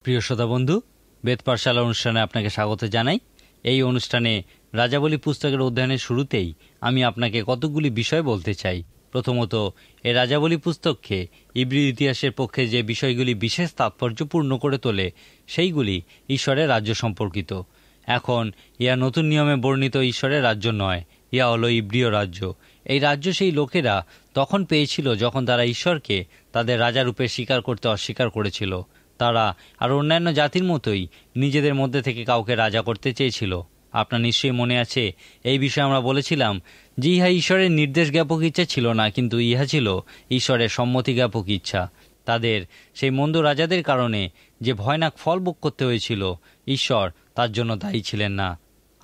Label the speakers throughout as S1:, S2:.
S1: প্রিয় শ্রোতা বন্ধু, বেদ পাঠশালা অনুষ্ঠানে আপনাকে স্বাগত জানাই। এই অনুষ্ঠানে রাজাবলী পুস্তকের অধ্যয়নের শুরুতেই আমি আপনাকে কতকগুলি বিষয় বলতে চাই। প্রথমত, এই রাজাবলী পুস্তককে ইব্রি ইতিহাসের পক্ষে যে বিষয়গুলি বিশেষ তাৎপর্যপূর্ণ করে তোলে সেইগুলি ঈশ্বরের রাজ্য সম্পর্কিত। এখন ইহা নতুন নিয়মে বর্ণিত ঈশ্বরের রাজ্য নয়, ইহা হলো ইব্রিয় রাজ্য। এই রাজ্য সেই লোকেরা তখন পেয়েছিল যখন তারা ঈশ্বরকে তাদের রাজারূপে স্বীকার করতে অস্বীকার করেছিল। তারা আর অন্যান্য জাতির মতোই নিজেদের মধ্যে থেকে কাউকে রাজা করতে চেয়েছিল। আপনার নিশ্চয়ই মনে আছে, এই বিষয়ে আমরা বলেছিলাম যে ইহা ঈশ্বরের নির্দেশ জ্ঞাপক ইচ্ছা ছিল না, কিন্তু ইহা ছিল ঈশ্বরের সম্মতি জ্ঞাপক ইচ্ছা। তাদের সেই মন্দ রাজাদের কারণে যে ভয়ানক ফল ভোগ করতে হয়েছিল, ঈশ্বর তার জন্য দায়ী ছিলেন না।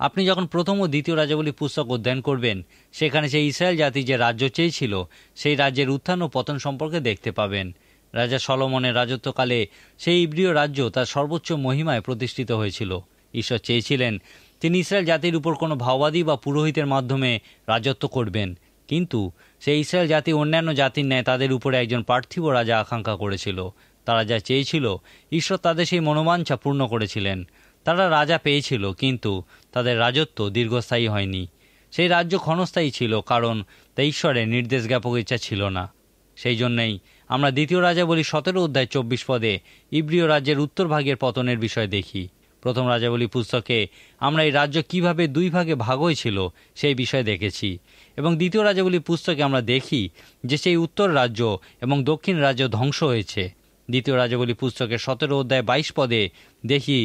S1: আপনি যখন প্রথম ও দ্বিতীয় রাজাবলী পুস্তক অধ্যয়ন করবেন, সেখানে সেই ইসরায়েল জাতি যে রাজ্য চেয়েছিল সেই রাজ্যের উত্থান ও পতন সম্পর্কে দেখতে পাবেন। রাজা সলোমনের রাজত্বকালে সেই ইব্রিয় রাজ্য তার সর্বোচ্চ মহিমায় প্রতিষ্ঠিত হয়েছিল। ঈশ্বর চেয়েছিলেন তিনি ইসরায়েল জাতির উপর কোনো ভাওবাদী বা পুরোহিতের মাধ্যমে রাজত্ব করবেন, কিন্তু সেই ইসরায়েল জাতি অন্যান্য জাতির ন্যায় তাদের উপরে একজন পার্থিব রাজা আকাঙ্ক্ষা করেছিল। তারা যা চেয়েছিল, ঈশ্বর তাদের সেই মনোবাঞ্ছা পূর্ণ করেছিলেন। তারা রাজা পেয়েছিল, কিন্তু তাদের রাজত্ব দীর্ঘস্থায়ী হয়নি। সেই রাজ্য ক্ষণস্থায়ী ছিল, কারণ তা ঈশ্বরের নির্দেশ জ্ঞাপক ইচ্ছা ছিল না। সেই জন্যই আমরা দ্বিতীয় রাজাবলী 17 অধ্যায় 24 পদে ইব্রিয় রাজ্যের উত্তর ভাগের পতনের বিষয় দেখি। প্রথম রাজাবলী পুস্তকে আমরা এই রাজ্য কিভাবে দুই ভাগে ভাগ হয়েছিল সেই বিষয়ে দেখেছি, এবং দ্বিতীয় রাজাবলী পুস্তকে আমরা দেখি যে সেই উত্তর রাজ্য এবং দক্ষিণ রাজ্য ধ্বংস হয়েছে। দ্বিতীয় রাজাবলী পুস্তকের 17 অধ্যায় 22 পদে দেখি,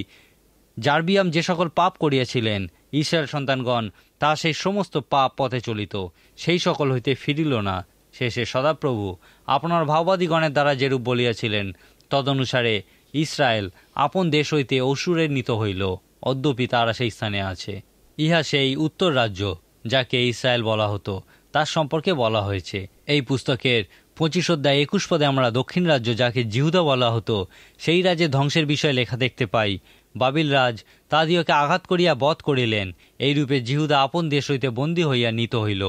S1: জারবিয়াম যে সকল পাপ করিয়াছিলেন ইসরায়েল সন্তানগণ তা সেই সমস্ত পাপ পথে চলিত, সেই সকল হইতে ফিরিল না। শেষে সদাপ্রভু আপনার ভাওবাদীগণের দ্বারা যেরূপ বলিয়াছিলেন, তদনুসারে ইসরায়েল আপন দেশ হইতে অসুরে নিত হইল, অদ্যপি তারা সেই স্থানে আছে। ইহা সেই উত্তর রাজ্য যাকে ইসরায়েল বলা হতো, তার সম্পর্কে বলা হয়েছে। এই পুস্তকের 25 অধ্যায় 21 পদে আমরা দক্ষিণ রাজ্য যাকে জিহুদা বলা হতো সেই রাজ্যের ধ্বংসের বিষয়ে লেখা দেখতে পাই। বাবিল রাজ তাদিওকে আঘাত করিয়া বধ করিলেন, এইরূপে জিহুদা আপন দেশ হইতে বন্দী হইয়া নিত হইল।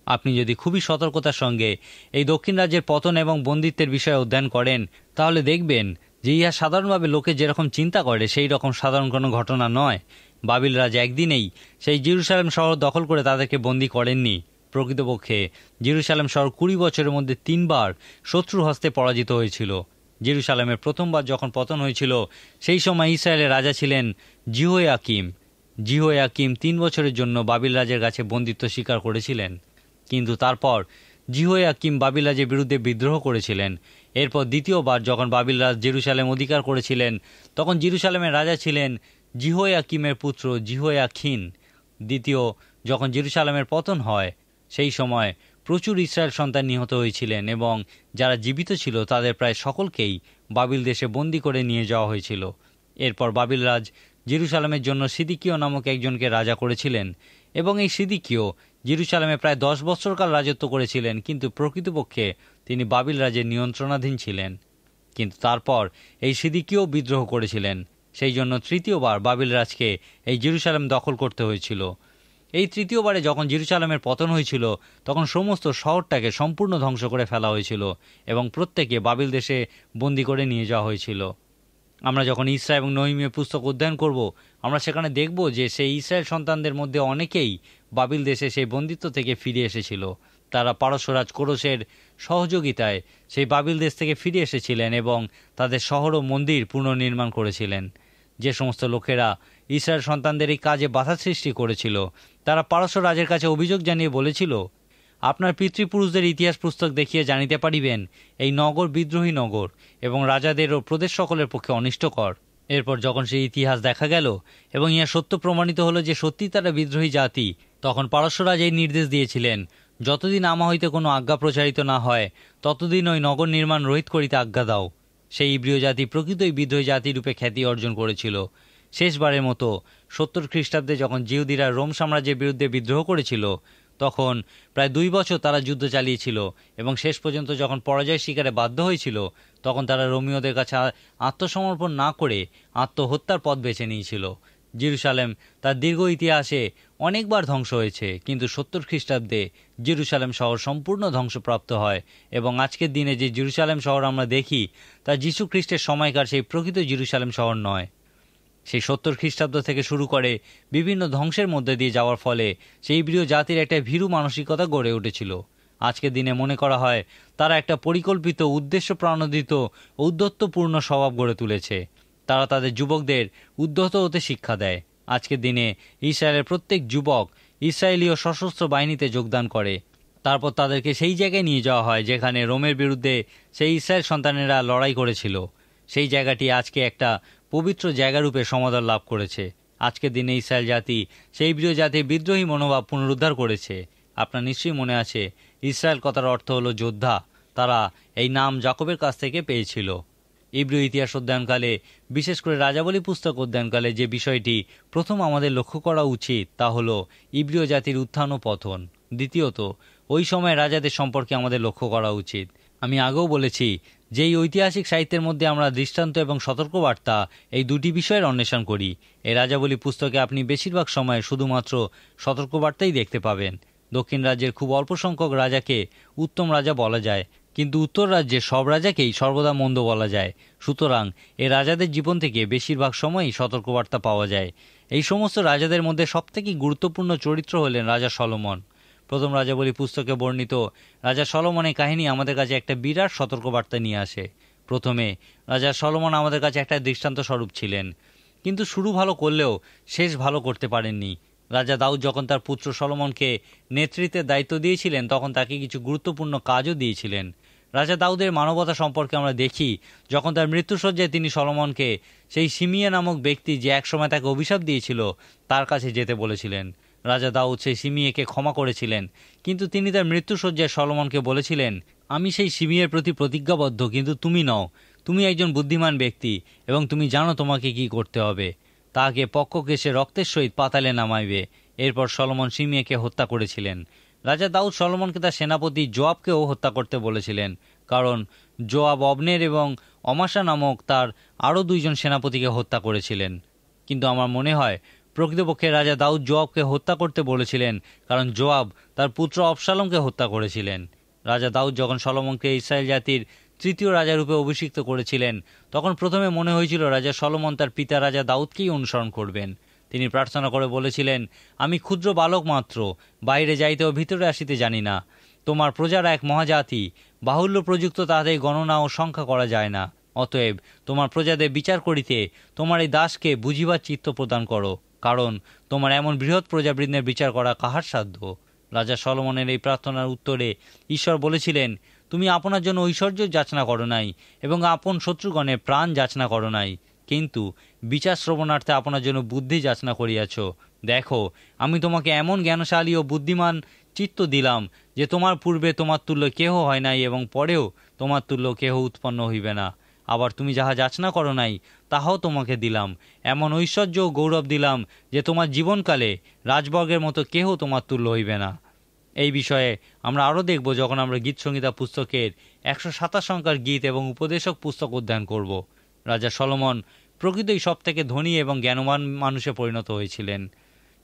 S1: আপনি যদি খুবই সতর্কতার সঙ্গে এই দক্ষিণ রাজ্যের পতন এবং বন্দিত্বের বিষয়ে অধ্যয়ন করেন, তাহলে দেখবেন যে ইহা সাধারণভাবে লোকে যেরকম চিন্তা করে সেই রকম সাধারণ কোনো ঘটনা নয়। বাবিল রাজ একদিনেই সেই জেরুসালেম শহর দখল করে তাদেরকে বন্দী করেননি। প্রকৃতপক্ষে জেরুসালেম শহর 20 বছরের মধ্যে 3 বার শত্রুর হস্তে পরাজিত হয়েছিল। জেরুসালেমের প্রথমবার যখন পতন হয়েছিল, সেই সময় ইসরায়েলের রাজা ছিলেন জিহোয়াকিম। জিহোয়াকিম 3 বছরের জন্য বাবিল রাজের কাছে বন্দিত্ব স্বীকার করেছিলেন, কিন্তু তারপর জিহোয়াকিম বাবিল রাজের বিরুদ্ধে বিদ্রোহ করেছিলেন। এরপর দ্বিতীয়বার যখন বাবিল রাজ জেরুসালেম অধিকার করেছিলেন, তখন জেরুসালেমের রাজা ছিলেন জিহোয়াকিমের পুত্র জিহোয়াখিন। দ্বিতীয় যখন জেরুসালেমের পতন হয়, সেই সময় প্রচুর ইসরায়েল সন্তান নিহত হয়েছিলেন, এবং যারা জীবিত ছিল তাদের প্রায় সকলকেই বাবিল দেশে বন্দী করে নিয়ে যাওয়া হয়েছিল। এরপর বাবিল রাজ জেরুসালেমের জন্য সিদিকিয় নামক একজনকে রাজা করেছিলেন, এবং এই সিদিকিয় জেরুসালেমে প্রায় 10 বছরকাল রাজত্ব করেছিলেন, কিন্তু প্রকৃতপক্ষে তিনি বাবিল রাজের নিয়ন্ত্রণাধীন ছিলেন। কিন্তু তারপর এই সিদিকিয় বিদ্রোহ করেছিলেন, সেই জন্য তৃতীয়বার বাবিল রাজকে এই জেরুসালেম দখল করতে হয়েছিল। এই তৃতীয়বারে যখন জেরুসালেমের পতন হয়েছিল, তখন সমস্ত শহরটাকে সম্পূর্ণ ধ্বংস করে ফেলা হয়েছিল এবং প্রত্যেকে বাবিল দেশে বন্দী করে নিয়ে যাওয়া হয়েছিল। আমরা যখন ইসরা এবং নহিমীয় পুস্তক অধ্যয়ন করব, আমরা সেখানে দেখব যে সেই ইসরায়েল সন্তানদের মধ্যে অনেকেই বাবিল দেশে সেই বন্দিত্ব থেকে ফিরে এসেছিল। তারা পারস্যরাজ কোরসের সহযোগিতায় সেই বাবিল দেশ থেকে ফিরে এসেছিলেন এবং তাদের শহর ও মন্দির পুনর্নির্মাণ করেছিলেন। যে সমস্ত লোকেরা ইসরায়েল সন্তানদের এই কাজে বাধা সৃষ্টি করেছিল, তারা পারস্য রাজের কাছে অভিযোগ জানিয়ে বলেছিল, আপনার পিতৃপুরুষদের ইতিহাস পুস্তক দেখিয়ে জানিতে পারিবেন এই নগর বিদ্রোহী নগর এবং রাজাদের ও প্রদেশ সকলের পক্ষে অনিষ্টকর। এরপর যখন সেই ইতিহাস দেখা গেল এবং ইহা সত্য প্রমাণিত হলো যে সত্যি তারা বিদ্রোহী জাতি, তখন পারস্যরাজ এই নির্দেশ দিয়েছিলেন, যতদিন আমা হইতে কোনো আজ্ঞা প্রচারিত না হয় ততদিন ওই নগর নির্মাণ রহিত করিতে আজ্ঞা দাও। সেই ইব্রিয় জাতি প্রকৃতই বিদ্রোহী জাতিরূপে খ্যাতি অর্জন করেছিল। শেষবারের মতো 70 খ্রিস্টাব্দে যখন জিহুদিরা রোম সাম্রাজ্যের বিরুদ্ধে বিদ্রোহ করেছিল, তখন প্রায় 2 বছর তারা যুদ্ধ চালিয়েছিল এবং শেষ পর্যন্ত যখন পরাজয় স্বীকারে বাধ্য হয়েছিল, তখন তারা রোমীয়দের কাছে আত্মসমর্পণ না করে আত্মহত্যার পথ বেছে নিয়েছিল। জেরুসালেম তার দীর্ঘ ইতিহাসে অনেকবার ধ্বংস হয়েছে, কিন্তু 70 খ্রিস্টাব্দে জেরুজালেম শহর সম্পূর্ণ ধ্বংসপ্রাপ্ত হয় এবং আজকের দিনে যে জেরুজালেম শহর আমরা দেখি তা যীশু খ্রিস্টের সময়কার সেই প্রকৃত জেরুজালেম শহর নয়। সেই 70 খ্রিস্টাব্দ থেকে শুরু করে বিভিন্ন ধ্বংসের মধ্যে দিয়ে যাওয়ার ফলে সেই ইব্রীয় জাতির একটা ভীরু মানসিকতা গড়ে উঠেছিল। আজকের দিনে মনে করা হয় তারা একটা পরিকল্পিত, উদ্দেশ্য প্রণোদিত, ঔদ্ধত্যপূর্ণ স্বভাব গড়ে তুলেছে। তারা তাদের যুবকদের উদ্ধত হতে শিক্ষা দেয়। আজকের দিনে ইসরায়েলের প্রত্যেক যুবক ইসরায়েলীয় সশস্ত্র বাহিনীতে যোগদান করে। তারপর তাদেরকে সেই জায়গায় নিয়ে যাওয়া হয় যেখানে রোমের বিরুদ্ধে সেই ইসরায়েল সন্তানেরা লড়াই করেছিল। সেই জায়গাটি আজকে একটা পবিত্র জায়গারূপে সমাদর লাভ করেছে। আজকের দিনে ইসরায়েল জাতি সেই প্রিয় জাতির বিদ্রোহী মনোভাব পুনরুদ্ধার করেছে। আপনার নিশ্চয়ই মনে আছে, ইসরায়েল কথার অর্থ হলো যোদ্ধা। তারা এই নাম যাকবের কাছ থেকে পেয়েছিল। ইব্রীয় ইতিহাস অধ্যয়নকালে, বিশেষ করে রাজাবলী পুস্তক অধ্যয়নকালে যে বিষয়টি প্রথম আমাদের লক্ষ্য করা উচিত তা হলো ইব্রীয় জাতির উত্থান ও পতন। দ্বিতীয়ত, ওই সময় রাজাদের সম্পর্কে আমাদের লক্ষ্য করা উচিত। আমি আগেও বলেছি যে এই ঐতিহাসিক সাহিত্যের মধ্যে আমরা দৃষ্টান্ত এবং সতর্কবার্তা এই দুটি বিষয়ের অন্বেষণ করি। এই রাজাবলী পুস্তকে আপনি বেশিরভাগ সময় শুধুমাত্র সতর্কবার্তাই দেখতে পাবেন। দক্ষিণ রাজ্যের খুব অল্প সংখ্যক রাজাকে উত্তম রাজা বলা যায়, কিন্তু উত্তর রাজ্যের সব রাজাকেই সর্বদা মন্দ বলা যায়। সুতরাং এই রাজাদের জীবন থেকে বেশিরভাগ সময়ই সতর্কবার্তা পাওয়া যায়। এই সমস্ত রাজাদের মধ্যে সবথেকে গুরুত্বপূর্ণ চরিত্র হলেন রাজা সলোমন। প্রথম রাজাবলী পুস্তকে বর্ণিত রাজা সলোমনের কাহিনী আমাদের কাছে একটা বিরাট সতর্কবার্তা নিয়ে আসে। প্রথমে রাজা সলোমন আমাদের কাছে একটা দৃষ্টান্ত স্বরূপ ছিলেন, কিন্তু শুরু ভালো করলেও শেষ ভালো করতে পারেননি। রাজা দাউদ যখন তার পুত্র সলোমনকে নেতৃত্বের দায়িত্ব দিয়েছিলেন তখন তাকে কিছু গুরুত্বপূর্ণ কাজও দিয়েছিলেন। রাজা দাউদের মানবতা সম্পর্কে আমরা দেখি যখন তার মৃত্যুশয্যায় তিনি সলোমনকে সেই শিমিয়া নামক ব্যক্তি যে একসময় তাকে অভিশাপ দিয়েছিল তার কাছে যেতে বলেছিলেন। রাজা দাউদ সেই শিমিয়েকে ক্ষমা করেছিলেন, কিন্তু তিনি তার মৃত্যুশয্যায় সলোমনকে বলেছিলেন, আমি সেই শিমিয়ের প্রতি প্রতিজ্ঞাবদ্ধ, কিন্তু তুমি নও। তুমি একজন বুদ্ধিমান ব্যক্তি এবং তুমি জানো তোমাকে কি করতে হবে। তাহাকে পক্ষকে সে রক্তের সহিত পাতালে নামাইবে। এরপর সলোমন শিমিয়েকে হত্যা করেছিলেন। রাজা দাউদ সলোমনকে তার সেনাপতি জোয়াবকেও হত্যা করতে বলেছিলেন, কারণ জোয়াব অবনের এবং অমাশা নামক তার আরও 2 জন সেনাপতিকে হত্যা করেছিলেন। কিন্তু আমার মনে হয় প্রকৃতপক্ষে রাজা দাউদ জোয়াবকে হত্যা করতে বলেছিলেন, কারণ জোয়াব তার পুত্র অবশালোমকে হত্যা করেছিলেন। রাজা দাউদ যখন সলোমনকে ইসরায়েল জাতির 3য় রাজারূপে অভিষিক্ত করেছিলেন তখন প্রথমে মনে হয়েছিল রাজা সলোমন তার পিতা রাজা দাউদকেই অনুসরণ করবেন। তিনি প্রার্থনা করে বলেছিলেন, আমি ক্ষুদ্র বালক মাত্র, বাইরে যাইতে ও ভিতরে আসিতে জানি না। তোমার প্রজারা এক মহাজাতি, বাহুল্য প্রযুক্ত তাহাদের গণনা ও সংখ্যা করা যায় না। অতএব তোমার প্রজাদের বিচার করিতে তোমার এই দাসকে বুঝিবার চিত্ত প্রদান করো, কারণ তোমার এমন বৃহৎ প্রজাবৃন্দের বিচার করা কাহার সাধ্য। রাজা সলোমনের এই প্রার্থনার উত্তরে ঈশ্বর বলেছিলেন, তুমি আপনার জন্য ঐশ্বর্য যাচনা করো নাই এবং আপন শত্রুগণের প্রাণ যাচনা করো নাই, কিন্তু বিচার শ্রবণার্থে আপনার জন্য বুদ্ধি যাচনা করিয়াছ। দেখো, আমি তোমাকে এমন জ্ঞানশালী ও বুদ্ধিমান চিত্ত দিলাম যে তোমার পূর্বে তোমার তুল্য কেহ হয় নাই এবং পরেও তোমার তুল্য কেহ উৎপন্ন হইবে না। আবার তুমি যাহা যাচনা করো নাই তাহাও তোমাকে দিলাম, এমন ঐশ্বর্য ও গৌরব দিলাম যে তোমার জীবনকালে রাজবর্গের মতো কেহ তোমার তুল্য হইবে না। এই বিষয়ে আমরা আরও দেখব যখন আমরা গীত সংহিতা পুস্তকের 127 সংখ্যার গীত এবং উপদেশক পুস্তক অধ্যয়ন করব। রাজা সলোমন প্রকৃতই সব থেকে ধনী এবং জ্ঞানবান মানুষে পরিণত হয়েছিলেন,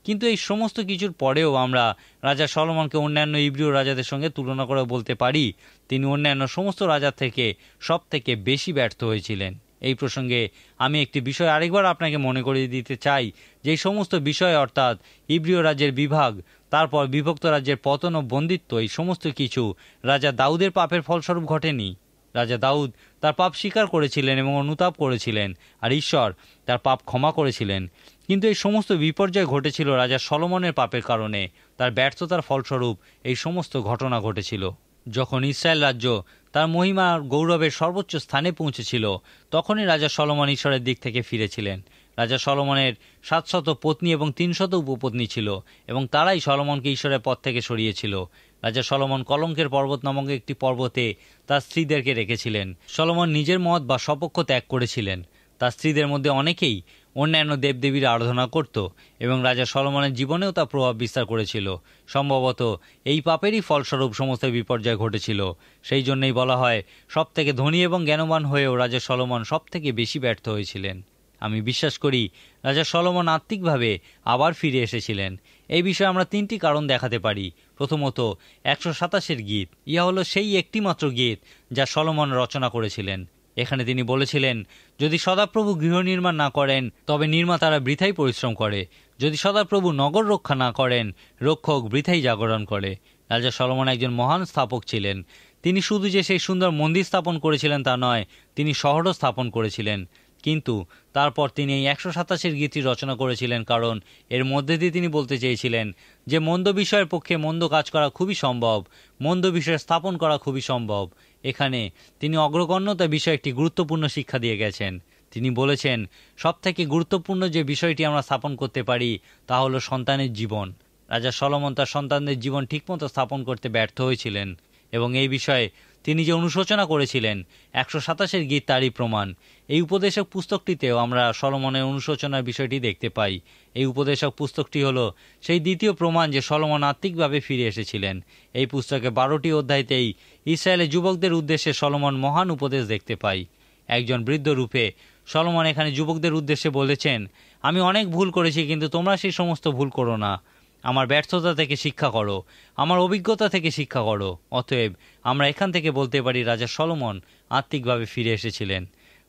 S1: কিন্তু এই সমস্ত কিছুর পরেও আমরা রাজা সলোমনকে অন্যান্য ইব্রীয় রাজাদের সঙ্গে তুলনা করে বলতে পারি তিনি অন্যান্য সমস্ত রাজার থেকে সব থেকে বেশি ব্যর্থ হয়েছিলেন। এই প্রসঙ্গে আমি একটি বিষয় আরেকবার আপনাকে মনে করিয়ে দিতে চাই যে এই সমস্ত বিষয় অর্থাৎ ইব্রীয় রাজ্যের বিভাগ, তারপর বিভক্ত রাজ্যের পতন ও বন্দিত্ব, এই সমস্ত কিছু রাজা দাউদের পাপের ফলস্বরূপ ঘটেনি। রাজা দাউদ তার পাপ স্বীকার করেছিলেন এবং অনুতাপ করেছিলেন, আর ঈশ্বর তার পাপ ক্ষমা করেছিলেন। কিন্তু এই সমস্ত বিপর্যয় ঘটেছিল রাজা সলোমনের পাপের কারণে। তার ব্যর্থতার ফলস্বরূপ এই সমস্ত ঘটনা ঘটেছিল। যখন ইসরায়েল রাজ্য তার মহিমা গৌরবের সর্বোচ্চ স্থানে পৌঁছেছিল তখনই রাজা সলোমন ঈশ্বরের দিক থেকে ফিরেছিলেন। রাজা সলোমনের 700 পত্নী এবং 300 উপপত্নী ছিল এবং তারাই সলোমনকে ঈশ্বরের পথ থেকে সরিয়েছিল। রাজা সলোমন কলঙ্কের পর্বত নামক একটি পর্বতে তার স্ত্রীদেরকে রেখেছিলেন। সলোমন নিজের মত বা স্বপক্ষ ত্যাগ করেছিলেন। তার স্ত্রীদের মধ্যে অনেকেই অন্যান্য দেবদেবীর আরাধনা করত এবং রাজা সলোমনের জীবনেও তা প্রভাব বিস্তার করেছিল। সম্ভবত এই পাপেরই ফলস্বরূপ সমস্ত বিপর্যয় ঘটেছিল। সেই জন্যই বলা হয় সব থেকে ধনী এবং জ্ঞানবান হয়েও রাজা সলোমন সব থেকে বেশি ব্যর্থ হয়েছিলেন। আমি বিশ্বাস করি রাজা সলোমন আত্মিকভাবে আবার ফিরে এসেছিলেন। এই বিষয়ে আমরা 3টি কারণ দেখাতে পারি। প্রথমত, 127 গীত। ইহা হলো সেই একটিমাত্র গীত যা সলোমন রচনা করেছিলেন। এখানে তিনি বলেছিলেন, যদি সদাপ্রভু গৃহ নির্মাণ না করেন তবে নির্মাতারা বৃথাই পরিশ্রম করে, যদি সদাপ্রভু নগর রক্ষা না করেন রক্ষক বৃথাই জাগরণ করে। রাজা সলোমন একজন মহান স্থাপক ছিলেন। তিনি শুধু যে সেই সুন্দর মন্দির স্থাপন করেছিলেন তা নয়, তিনি শহরও স্থাপন করেছিলেন। কিন্তু তারপর তিনি এই 127 গীতটি রচনা করেছিলেন, কারণ এর মধ্যে দিয়ে তিনি বলতে চেয়েছিলেন যে মন্দ বিষয়ের পক্ষে মন্দ কাজ করা খুবই সম্ভব, মন্দ বিষয় স্থাপন করা খুবই সম্ভব। এখানে তিনি অগ্রগণ্যতা বিষয়ে একটি গুরুত্বপূর্ণ শিক্ষা দিয়ে গেছেন। তিনি বলেছেন, সবথেকে গুরুত্বপূর্ণ যে বিষয়টি আমরা স্থাপন করতে পারি তা হলো সন্তানের জীবন। রাজা সলোমন তার সন্তানদের জীবন ঠিকমতো স্থাপন করতে ব্যর্থ হয়েছিলেন, এবং এই বিষয়ে তিনি যে অনুশোচনা করেছিলেন 127 গীত তারই প্রমাণ। এই উপদেশক পুস্তকটিতেও আমরা সলোমনের অনুশোচনার বিষয়টি দেখতে পাই। এই উপদেশক পুস্তকটি হলো সেই দ্বিতীয় প্রমাণ যে সলোমন আত্মিকভাবে ফিরে এসেছিলেন। এই পুস্তকে 12টি অধ্যায়তেই ইসরায়েলের যুবকদের উদ্দেশ্যে সলোমন মহান উপদেশ দেখতে পাই। একজন বৃদ্ধ রূপে সলোমন এখানে যুবকদের উদ্দেশ্যে বলেছেন, আমি অনেক ভুল করেছি, কিন্তু তোমরা সেই সমস্ত ভুল করো না। আমার ব্যর্থতা থেকে শিক্ষা করো, আমার অভিজ্ঞতা থেকে শিক্ষা করো। অতএব আমরা এখান থেকে বলতে পারি রাজা সলোমন আত্মিকভাবে ফিরে এসেছিলেন।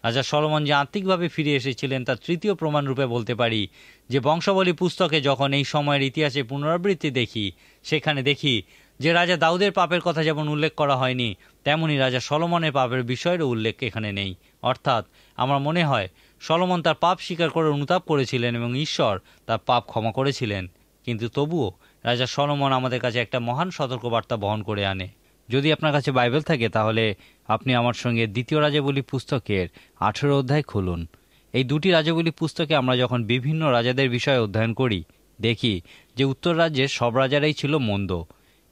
S1: রাজা সলোমন যে আত্মিকভাবে ফিরে এসেছিলেন তার তৃতীয় প্রমাণ রূপে বলতে পারি যে বংশাবলী পুস্তকে যখন এই সময়ের ইতিহাসে পুনরাবৃত্তি দেখি, সেখানে দেখি যে রাজা দাউদের পাপের কথা যেমন উল্লেখ করা হয়নি, তেমনি রাজা সলোমনের পাপের বিষয়েরও উল্লেখ এখানে নেই। অর্থাৎ আমার মনে হয় সলোমন তার পাপ স্বীকার করে অনুতাপ করেছিলেন এবং ঈশ্বর তার পাপ ক্ষমা করেছিলেন। কিন্তু তবুও রাজা সলোমন আমাদের কাছে একটা মহান সতর্কবার্তা বহন করে আনে। যদি আপনার কাছে বাইবেল থাকে তাহলে আপনি আমার সঙ্গে দ্বিতীয় রাজাবলী পুস্তকের 18 অধ্যায় খুলুন। এই 2টি রাজাবলী পুস্তকে আমরা যখন বিভিন্ন রাজাদের বিষয়ে অধ্যয়ন করি, দেখি যে উত্তর রাজ্যের সব রাজারাই ছিল মন্দ।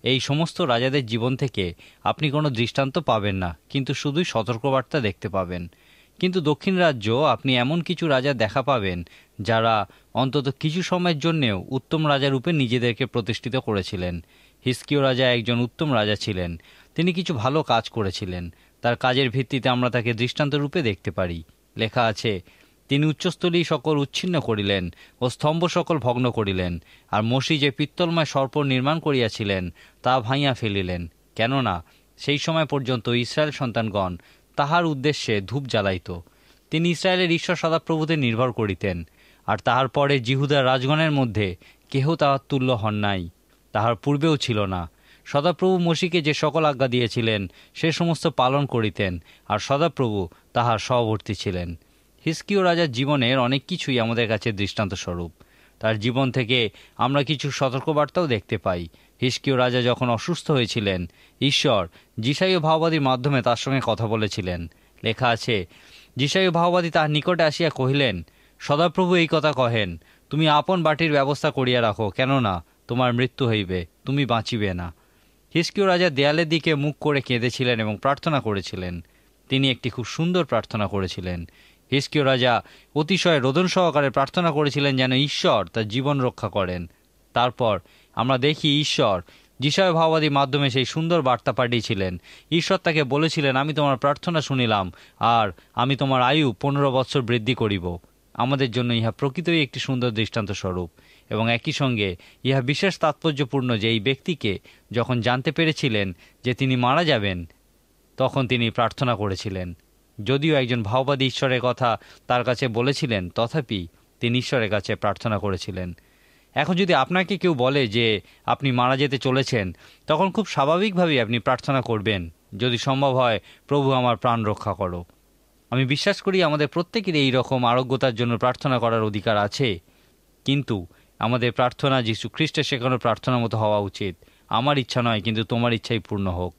S1: এই সমস্ত রাজাদের জীবন থেকে আপনি কোনো দৃষ্টান্ত পাবেন না, কিন্তু শুধুই সতর্কবার্তা দেখতে পাবেন। কিন্তু দক্ষিণ রাজ্য আপনি এমন কিছু রাজা দেখা পাবেন যারা অন্তত কিছু সময়ের জন্যেও উত্তম রাজারূপে নিজেদেরকে প্রতিষ্ঠিত করেছিলেন। হিজকিয় রাজা একজন উত্তম রাজা ছিলেন। তিনি কিছু ভালো কাজ করেছিলেন। তার কাজের ভিত্তিতে আমরা তাকে দৃষ্টান্ত রূপে দেখতে পারি। লেখা আছে, তিনি উচ্চস্থলী সকল উচ্ছিন্ন করিলেন ও স্তম্ভ সকল ভগ্ন করিলেন, আর মসি যে পিত্তলময় সর্প নির্মাণ করিয়াছিলেন তা ভাঙিয়া ফেলিলেন। কেননা সেই সময় পর্যন্ত ইসরায়েল সন্তানগণ তাহার উদ্দেশ্যে ধূপ জ্বালাইত। তিনি ইসরায়েলের ঈশ্বর সদাপ্রভুতে নির্ভর করিতেন, আর তাহার পরে জিহুদার রাজগণের মধ্যে কেহ তাহার তুল্য হন নাই, তাহার পূর্বেও ছিল না। সদাপ্রভু মসিকে যে সকল আজ্ঞা দিয়েছিলেন সে সমস্ত পালন করিতেন, আর সদাপ্রভু তাহার সহবর্তী ছিলেন। হিজকিয় রাজার জীবনের অনেক কিছুই আমাদের কাছে দৃষ্টান্ত স্বরূপ। তার জীবন থেকে আমরা কিছু সতর্কবার্তাও দেখতে পাই। হিজকিয় রাজা যখন অসুস্থ হয়েছিলেন, ঈশ্বর যিশাইয় ভাববাদীর মাধ্যমে তার সঙ্গে কথা বলেছিলেন। লেখা আছে, যিশাইয় ভাববাদী তাহার নিকটে আসিয়া কহিলেন, সদাপ্রভু এই কথা কহেন, তুমি আপন বাটির ব্যবস্থা করিয়া রাখো, কেননা তোমার মৃত্যু হইবে, তুমি বাঁচিবে না। হিজকিয় রাজা দেয়ালের দিকে মুখ করে কেঁদেছিলেন এবং প্রার্থনা করেছিলেন। তিনি একটি খুব সুন্দর প্রার্থনা করেছিলেন। হিজকিয় রাজা অতিশয় রোদন সহকারে প্রার্থনা করেছিলেন যেন ঈশ্বর তার জীবন রক্ষা করেন। তারপর আমরা দেখি ঈশ্বর যিশায় ভাববাদীর মাধ্যমে সেই সুন্দর বার্তা পাঠিয়েছিলেন। ঈশ্বর তাকে বলেছিলেন, আমি তোমার প্রার্থনা শুনিলাম, আর আমি তোমার আয়ু 15 বৎসর বৃদ্ধি করিব। আমাদের জন্য ইহা প্রকৃতই একটি সুন্দর দৃষ্টান্ত স্বরূপ, এবং একই সঙ্গে ইহা বিশেষ তাৎপর্যপূর্ণ যে এই ব্যক্তিকে যখন জানতে পেরেছিলেন যে তিনি মারা যাবেন, তখন তিনি প্রার্থনা করেছিলেন। যদিও একজন ভাববাদী ঈশ্বরের কথা তার কাছে বলেছিলেন, তথাপি তিনি ঈশ্বরের কাছে প্রার্থনা করেছিলেন। এখন যদি আপনাকে কেউ বলে যে আপনি মারা যেতে চলেছেন, তখন খুব স্বাভাবিকভাবেই আপনি প্রার্থনা করবেন, যদি সম্ভব হয়, প্রভু আমার প্রাণ রক্ষা করো। আমি বিশ্বাস করি আমাদের প্রত্যেকের এই রকম আরোগ্যতার জন্য প্রার্থনা করার অধিকার আছে, কিন্তু আমাদের প্রার্থনা যীশু খ্রিস্টের শেখানো প্রার্থনার মতো হওয়া উচিত। আমার ইচ্ছা নয়, কিন্তু তোমার ইচ্ছাই পূর্ণ হোক।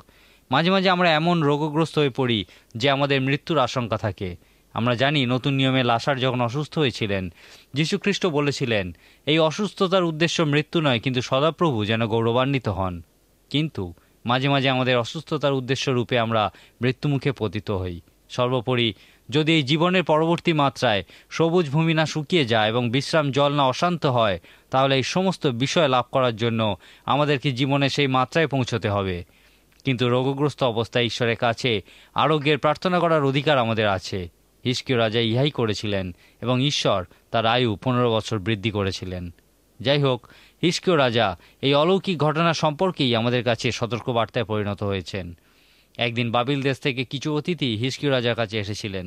S1: মাঝে মাঝে আমরা এমন রোগগ্রস্ত হয়ে পড়ি যে আমাদের মৃত্যুর আশঙ্কা থাকে। আমরা জানি নতুন নিয়মে লাসার যখন অসুস্থ হয়েছিলেন, যীশু খ্রিস্ট বলেছিলেন, এই অসুস্থতার উদ্দেশ্য মৃত্যু নয়, কিন্তু সদাপ্রভু যেন গৌরবান্বিত হন। কিন্তু মাঝে মাঝে আমাদের অসুস্থতার উদ্দেশ্য রূপে আমরা মৃত্যুমুখে পতিত হই। সর্বোপরি যদি এই জীবনের পরবর্তী মাত্রায় সবুজ ভূমি না শুকিয়ে যায় এবং বিশ্রাম জল না অশান্ত হয়, তাহলে এই সমস্ত বিষয় লাভ করার জন্য আমাদেরকে জীবনে সেই মাত্রায় পৌঁছতে হবে। কিন্তু রোগগ্রস্ত অবস্থায় ঈশ্বরের কাছে আরোগ্যের প্রার্থনা করার অধিকার আমাদের আছে। হিজকিয় রাজা ইহাই করেছিলেন এবং ঈশ্বর তার আয়ু 15 বছর বৃদ্ধি করেছিলেন। যাই হোক, হিজকিয় রাজা এই অলৌকিক ঘটনা সম্পর্কেই আমাদের কাছে সতর্কবার্তায় পরিণত হয়েছেন। একদিন বাবিল দেশ থেকে কিছু অতিথি হিজকিয় রাজার কাছে এসেছিলেন।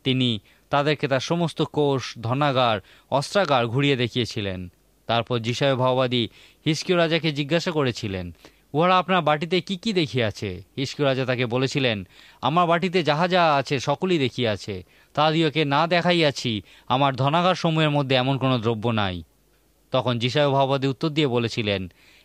S1: তিনি তাদেরকে তার সমস্ত কোষ, ধনাগার, অস্ত্রাগার ঘুরিয়ে দেখিয়েছিলেন। তারপর যিশায় ভাওবাদী হিজকিয় রাজাকে জিজ্ঞাসা করেছিলেন, উহারা আপনার বাটিতে কি কি দেখিয়াছে? হিজকিয় রাজা তাকে বলেছিলেন, আমার বাটিতে যাহা যাহা আছে সকলই দেখিয়াছে, তাহাদিওকে না দেখাইয়াছি আমার ধনাগার সমূহের মধ্যে এমন কোনো দ্রব্য নাই। তখন যিশায় ভাওবাদী উত্তর দিয়ে বলেছিলেন,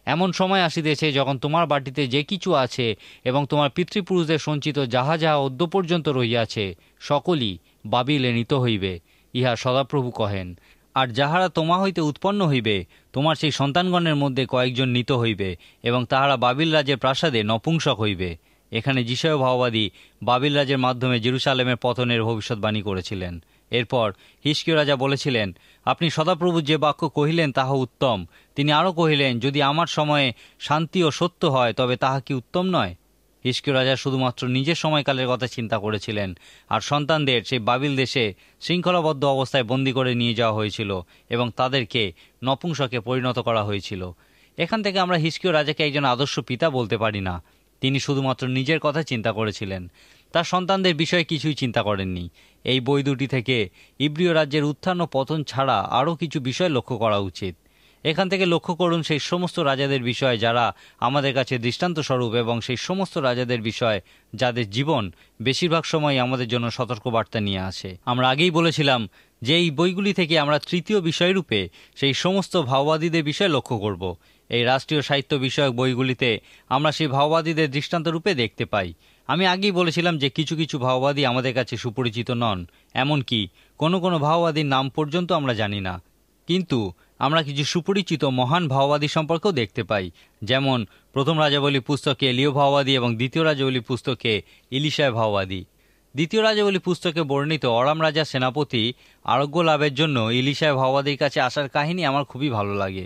S1: এমন সময় আসিতেছে যখন তোমার বাটিতে যে কিছু আছে এবং তোমার পিতৃপুরুষদের সঞ্চিত যাহা যাহা অদ্য পর্যন্ত রহিয়াছে সকলই বাবিলে নিত হইবে, ইহা সদাপ্রভু কহেন। আর যাহারা তোমা হইতে উৎপন্ন হইবে তোমার সেই সন্তানগণের মধ্যে কয়েকজন নিত হইবে এবং তাহারা বাবিল রাজের প্রাসাদে নপুংসক হইবে। এখানে যিশায় ভাওবাদী বাবিল রাজের মাধ্যমে জেরুসালেমের পতনের ভবিষ্যৎবাণী করেছিলেন। এরপর হিজকিয় রাজা বলেছিলেন, আপনি সদাপ্রভু যে বাক্য কহিলেন তাহা উত্তম। তিনি আরও কহিলেন, যদি আমার সময়ে শান্তি ও সত্য হয় তবে তাহা কি উত্তম নয়? হিজকিয় রাজা শুধুমাত্র নিজের সময়কালের কথা চিন্তা করেছিলেন, আর সন্তানদের সেই বাবিল দেশে শৃঙ্খলাবদ্ধ অবস্থায় বন্দী করে নিয়ে যাওয়া হয়েছিল এবং তাদেরকে নপুংসকে পরিণত করা হয়েছিল। এখান থেকে আমরা হিজকিয় রাজাকে একজন আদর্শ পিতা বলতে পারি না। তিনি শুধুমাত্র নিজের কথা চিন্তা করেছিলেন, তার সন্তানদের বিষয়ে কিছুই চিন্তা করেননি। এই বই দুটি থেকে ইব্রীয় রাজ্যের উত্থান ও পতন ছাড়া আরও কিছু বিষয় লক্ষ্য করা উচিত। এখান থেকে লক্ষ্য করুন সেই সমস্ত রাজাদের বিষয় যারা আমাদের কাছে দৃষ্টান্ত স্বরূপ এবং সেই সমস্ত রাজাদের বিষয় যাদের জীবন বেশিরভাগ সময় আমাদের জন্য সতর্কবার্তা নিয়ে আসে। আমরা আগেই বলেছিলাম যে এই বইগুলি থেকে আমরা তৃতীয় বিষয়রূপে সেই সমস্ত ভাওবাদীদের বিষয় লক্ষ্য করব। এই রাষ্ট্রীয় সাহিত্য বিষয়ক বইগুলিতে আমরা সেই ভাওবাদীদের দৃষ্টান্ত রূপে দেখতে পাই। আমি আগেই বলেছিলাম যে কিছু কিছু ভাওবাদী আমাদের কাছে সুপরিচিত নন, এমনকি কোনো কোনো ভাওবাদীর নাম পর্যন্ত আমরা জানি না। কিন্তু আমরা কিছু সুপরিচিত মহান ভাওবাদী সম্পর্কেও দেখতে পাই, যেমন প্রথম রাজাবলী পুস্তকে এলীয় ভাওবাদী এবং দ্বিতীয় রাজাবলী পুস্তকে ইলিশায় ভাওবাদী। দ্বিতীয় রাজাবলী পুস্তকে বর্ণিত অরাম রাজার সেনাপতি আরোগ্য লাভের জন্য ইলিশায় ভাওবাদীর কাছে আসার কাহিনী আমার খুবই ভালো লাগে।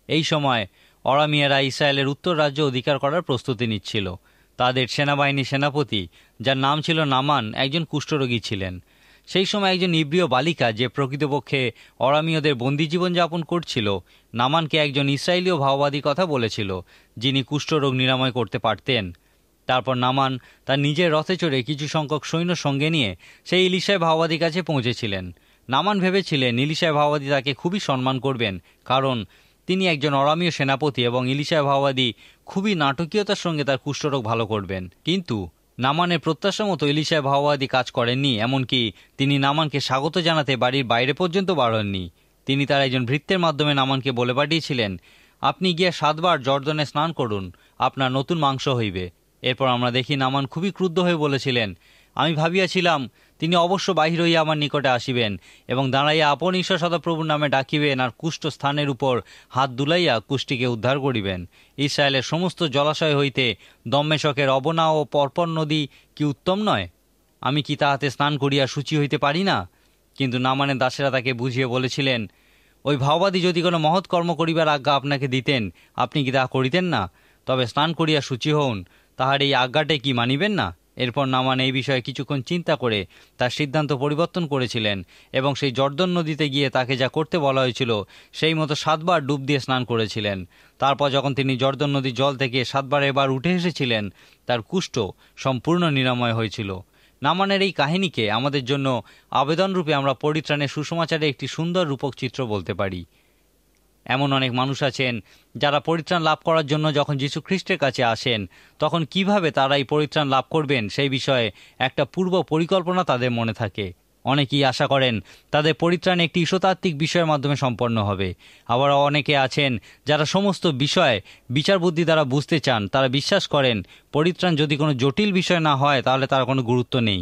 S1: এই সময় অরামিয়ারা ইসরায়েলের উত্তর রাজ্য অধিকার করার প্রস্তুতি নিচ্ছিল। তাদের সেনাবাহিনীর সেনাপতি, যার নাম ছিল নামান, একজন কুষ্ঠরোগী ছিলেন। সেই সময় একজন ইব্রীয় বালিকা, যে প্রকৃতপক্ষে অরামীয়দের বন্দী জীবনযাপন করছিল, নামানকে একজন ইসরায়েলীয় ভাওবাদী কথা বলেছিল, যিনি কুষ্ঠরোগ নিরাময় করতে পারতেন। তারপর নামান তার নিজের রথে চড়ে কিছু সংখ্যক সৈন্য সঙ্গে নিয়ে সেই ইলিশায় ভাওবাদীর কাছে পৌঁছেছিলেন। নামান ভেবেছিলেন ইলিশায় ভাওবাদী তাকে খুবই সম্মান করবেন, কারণ তিনি একজন অরামীয় সেনাপতি এবং ইলিশায় ভাওবাদী খুবই নাটকীয়তার সঙ্গে তার কুষ্ঠরোগ ভালো করবেন। কিন্তু নামানের প্রত্যাশা মতো ইলিশায় ভাওবাদী কাজ করেননি। এমনকি তিনি নামানকে স্বাগত জানাতে বাড়ির বাইরে পর্যন্ত বাড়াননি। তিনি তার একজন ভৃত্যের মাধ্যমে নামানকে বলে পাঠিয়েছিলেন, আপনি গিয়ে 7 বার জর্দনে স্নান করুন, আপনার নতুন মাংস হইবে। এরপর আমরা দেখি নামান খুবই ক্রুদ্ধ হয়ে বলেছিলেন, আমি ভাবিয়াছিলাম তিনি অবশ্য বাহির হইয়া আমার নিকটে আসিবেন এবং দাঁড়াইয়া আপন ঈশ্বর সদাপ্রভুর নামে ডাকিবেন আর কুষ্ঠ স্থানের উপর হাত দুলাইয়া কুষ্টিকে উদ্ধার করিবেন। ইসরায়েলের সমস্ত জলাশয় হইতে দম্মেশকের অবনা ও পরপর নদী কি উত্তম নয়? আমি কি তাহাতে স্নান করিয়া শুচি হইতে পারি না? কিন্তু নামানের দাসেরা তাকে বুঝিয়ে বলেছিলেন, ওই ভাওবাদী যদি কোনো মহৎ কর্ম করিবার আজ্ঞা আপনাকে দিতেন, আপনি কি তাহা করিতেন না? তবে স্নান করিয়া শুচি হউন, তাহার এই আজ্ঞাটাই কি মানিবেন না? এরপর নামান এই বিষয়ে কিছুক্ষণ চিন্তা করে তার সিদ্ধান্ত পরিবর্তন করেছিলেন এবং সেই জর্দন নদীতে গিয়ে তাকে যা করতে বলা হয়েছিল সেই মতো 7 বার ডুব দিয়ে স্নান করেছিলেন। তারপর যখন তিনি জর্দন নদীর জল থেকে 7 বার এবার উঠে এসেছিলেন, তার কুষ্ঠ সম্পূর্ণ নিরাময় হয়েছিল। নামানের এই কাহিনীকে আমাদের জন্য আবেদনরূপে আমরা পরিত্রাণের সুসমাচারে একটি সুন্দর রূপক চিত্র বলতে পারি। এমন অনেক মানুষ আছেন যারা পরিত্রাণ লাভ করার জন্য যখন যীশু খ্রিস্টের কাছে আসেন, তখন কিভাবে তারা এই পরিত্রাণ লাভ করবেন সেই বিষয়ে একটা পূর্ব পরিকল্পনা তাদের মনে থাকে। অনেকেই আশা করেন তাদের পরিত্রাণ একটি ঈশ্বরতাত্ত্বিক বিষয়ের মাধ্যমে সম্পন্ন হবে। আবার অনেকে আছেন যারা সমস্ত বিষয় বিচার বুদ্ধি দ্বারা বুঝতে চান। তারা বিশ্বাস করেন পরিত্রাণ যদি কোনো জটিল বিষয় না হয় তাহলে তার কোনো গুরুত্ব নেই।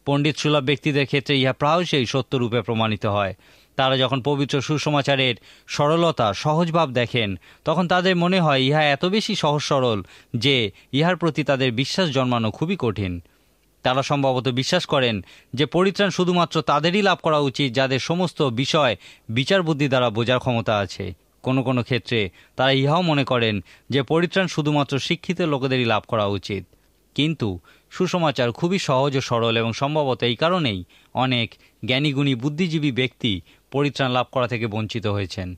S1: পণ্ডিত সুলভ ব্যক্তিদের ক্ষেত্রে ইহা প্রায়শই সত্যরূপে প্রমাণিত হয়। তারা যখন পবিত্র সুসমাচারের সরলতা, সহজভাব দেখেন, তখন তাদের মনে হয় ইহা এত বেশি সহজ সরল যে ইহার প্রতি তাদের বিশ্বাস জন্মানো খুবই কঠিন। তারা সম্ভবত বিশ্বাস করেন যে পরিত্রাণ শুধুমাত্র তাদেরই লাভ করা উচিত যাদের সমস্ত বিষয় বিচার বুদ্ধি দ্বারা বোঝার ক্ষমতা আছে। কোনো কোনো ক্ষেত্রে তারা ইহাও মনে করেন যে পরিত্রাণ শুধুমাত্র শিক্ষিত লোকেদেরই লাভ করা উচিত। কিন্তু সুসমাচার খুবই সহজ ও সরল এবং সম্ভবত এই কারণেই অনেক জ্ঞানীগুণী বুদ্ধিজীবী ব্যক্তি পরিত্রাণ লাভ করা থেকে বঞ্চিত হয়েছেন।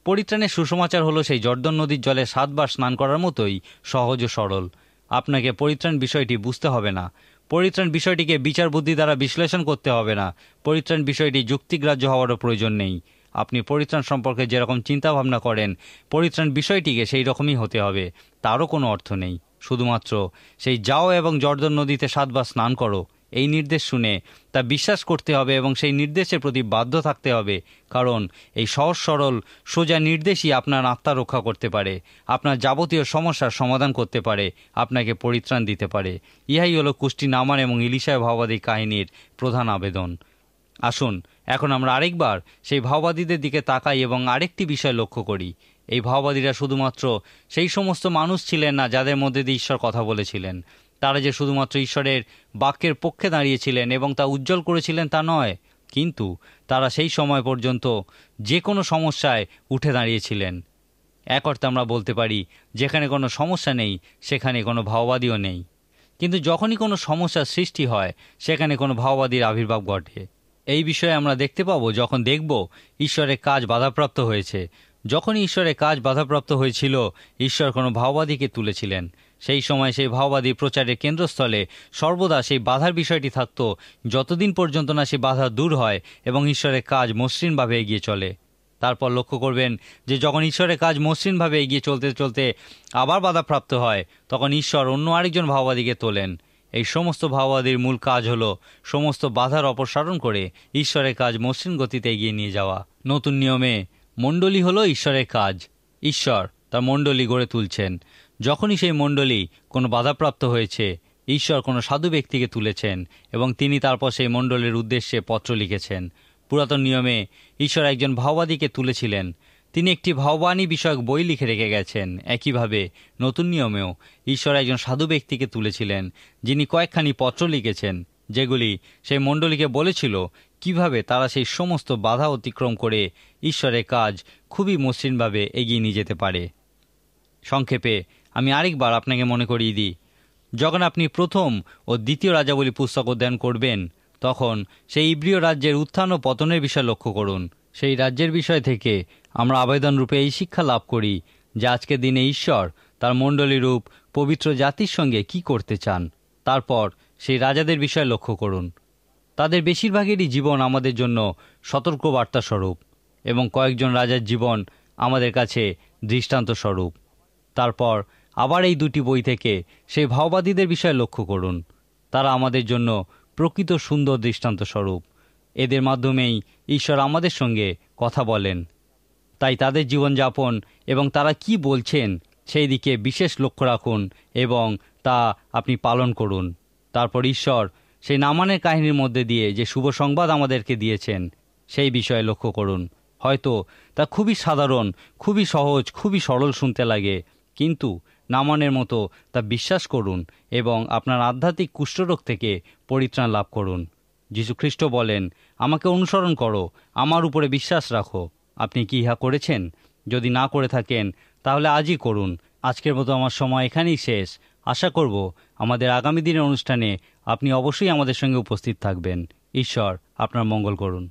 S1: পরিত্রাণের সুসমাচার হলো সেই জর্দন নদীর জলে 7 বার স্নান করার মতোই সহজ ও সরল। আপনাকে পরিত্রাণ বিষয়টি বুঝতে হবে না, পরিত্রাণ বিষয়টিকে বিচার বুদ্ধি দ্বারা বিশ্লেষণ করতে হবে না, পরিত্রাণ বিষয়টি যুক্তিগ্রাহ্য হওয়ারও প্রয়োজন নেই। আপনি পরিত্রাণ সম্পর্কে যেরকম চিন্তাভাবনা করেন পরিত্রাণ বিষয়টিকে সেই রকমই হতে হবে, তারও কোনো অর্থ নেই। শুধুমাত্র সেই যাও এবং জর্দন নদীতে 7 বার স্নান করো এই নির্দেশ শুনে তা বিশ্বাস করতে হবে এবং সেই নির্দেশের প্রতি বাধ্য থাকতে হবে, কারণ এই সহজ সরল সোজা নির্দেশই আপনার আত্মা রক্ষা করতে পারে, আপনার যাবতীয় সমস্যার সমাধান করতে পারে, আপনাকে পরিত্রাণ দিতে পারে। ইহাই হলো কুষ্টি নামান এবং ইলিশায় ভাওবাদী কাহিনীর প্রধান আবেদন। আসুন এখন আমরা আরেকবার সেই ভাওবাদীদের দিকে তাকাই এবং আরেকটি বিষয় লক্ষ্য করি। এই ভাওবাদীরা শুধুমাত্র সেই সমস্ত মানুষ ছিলেন না যাদের মধ্যে দিয়ে ঈশ্বর কথা বলেছিলেন। তারা যে শুধুমাত্র ঈশ্বরের বাক্যের পক্ষে দাঁড়িয়েছিলেন এবং তা উজ্জ্বল করেছিলেন তা নয়, কিন্তু তারা সেই সময় পর্যন্ত যে কোনো সমস্যায় উঠে দাঁড়িয়েছিলেন। এক অর্থে আমরা বলতে পারি যেখানে কোনো সমস্যা নেই সেখানে কোনো ভাওবাদীও নেই, কিন্তু যখনই কোনো সমস্যার সৃষ্টি হয় সেখানে কোনো ভাওবাদীর আবির্ভাব ঘটে। এই বিষয়ে আমরা দেখতে পাবো যখন দেখব ঈশ্বরের কাজ বাধাপ্রাপ্ত হয়েছে। যখনই ঈশ্বরের কাজ বাধাপ্রাপ্ত হয়েছিল ঈশ্বর কোনো ভাওবাদীকে তুলেছিলেন। সেই সময় সেই ভাওবাদী প্রচারের কেন্দ্রস্থলে সর্বদা সেই বাধার বিষয়টি থাকত, যতদিন পর্যন্ত না সেই বাধা দূর হয় এবং ঈশ্বরের কাজ মসৃণভাবে এগিয়ে চলে। তারপর লক্ষ্য করবেন যে যখন ঈশ্বরের কাজ মসৃণভাবে এগিয়ে চলতে চলতে আবার বাধাপ্রাপ্ত হয় তখন ঈশ্বর অন্য আরেকজন ভাওবাদীকে তোলেন। এই সমস্ত ভাওবাদীর মূল কাজ হলো সমস্ত বাধার অপসারণ করে ঈশ্বরের কাজ মসৃণ গতিতে এগিয়ে নিয়ে যাওয়া। নতুন নিয়মে মণ্ডলী হলো ঈশ্বরের কাজ। ঈশ্বর তার মণ্ডলী গড়ে তুলছেন। যখনই সেই মণ্ডলী কোনো বাধাপ্রাপ্ত হয়েছে ঈশ্বর কোনো সাধু ব্যক্তিকে তুলেছেন এবং তিনি তারপর সেই মণ্ডলীর উদ্দেশ্যে পত্র লিখেছেন। পুরাতন নিয়মে ঈশ্বর একজন ভাওবাদীকে তুলেছিলেন, তিনি একটি ভাওবাণী বিষয়ক বই লিখে রেখে গেছেন। একইভাবে নতুন নিয়মেও ঈশ্বর একজন সাধু ব্যক্তিকে তুলেছিলেন, যিনি কয়েকখানি পত্র লিখেছেন, যেগুলি সেই মণ্ডলীকে বলেছিল কিভাবে তারা সেই সমস্ত বাধা অতিক্রম করে ঈশ্বরের কাজ খুবই মসৃণভাবে এগিয়ে নিয়ে যেতে পারে। সংক্ষেপে আমি আরেকবার আপনাকে মনে করিয়ে দিই, যখন আপনি প্রথম ও দ্বিতীয় রাজাবলী পুস্তক অধ্যয়ন করবেন তখন সেই ইব্রিয় রাজ্যের উত্থান ও পতনের বিষয় লক্ষ্য করুন। সেই রাজ্যের বিষয় থেকে আমরা আবেদন রূপে এই শিক্ষা লাভ করি যে আজকের দিনে ঈশ্বর তার মণ্ডলী রূপ পবিত্র জাতির সঙ্গে কি করতে চান। তারপর সেই রাজাদের বিষয় লক্ষ্য করুন। তাদের বেশিরভাগেরই জীবন আমাদের জন্য সতর্কবার্তা স্বরূপ এবং কয়েকজন রাজার জীবন আমাদের কাছে দৃষ্টান্ত স্বরূপ। তারপর আবার এই দুটি বই থেকে সেই ভাওবাদীদের বিষয়ে লক্ষ্য করুন। তারা আমাদের জন্য প্রকৃত সুন্দর দৃষ্টান্ত স্বরূপ। এদের মাধ্যমেই ঈশ্বর আমাদের সঙ্গে কথা বলেন। তাই তাদের জীবনযাপন এবং তারা কি বলছেন সেই দিকে বিশেষ লক্ষ্য রাখুন এবং তা আপনি পালন করুন। তারপর ঈশ্বর সেই নামানের কাহিনীর মধ্যে দিয়ে যে শুভ সংবাদ আমাদেরকে দিয়েছেন সেই বিষয়ে লক্ষ্য করুন। হয়তো তা খুবই সাধারণ, খুবই সহজ, খুবই সরল শুনতে লাগে, কিন্তু নামানের মতো তা বিশ্বাস করুন এবং আপনার আধ্যাত্মিক কুষ্ঠরোগ থেকে পরিত্রাণ লাভ করুন। যীশুখ্রিস্ট বলেন, আমাকে অনুসরণ করো, আমার উপরে বিশ্বাস রাখো। আপনি কি ইহা করেছেন? যদি না করে থাকেন তাহলে আজই করুন। আজকের মতো আমার সময় এখানেই শেষ। আশা করব আমাদের আগামী দিনের অনুষ্ঠানে আপনি অবশ্যই আমাদের সঙ্গে উপস্থিত থাকবেন। ঈশ্বর আপনার মঙ্গল করুন।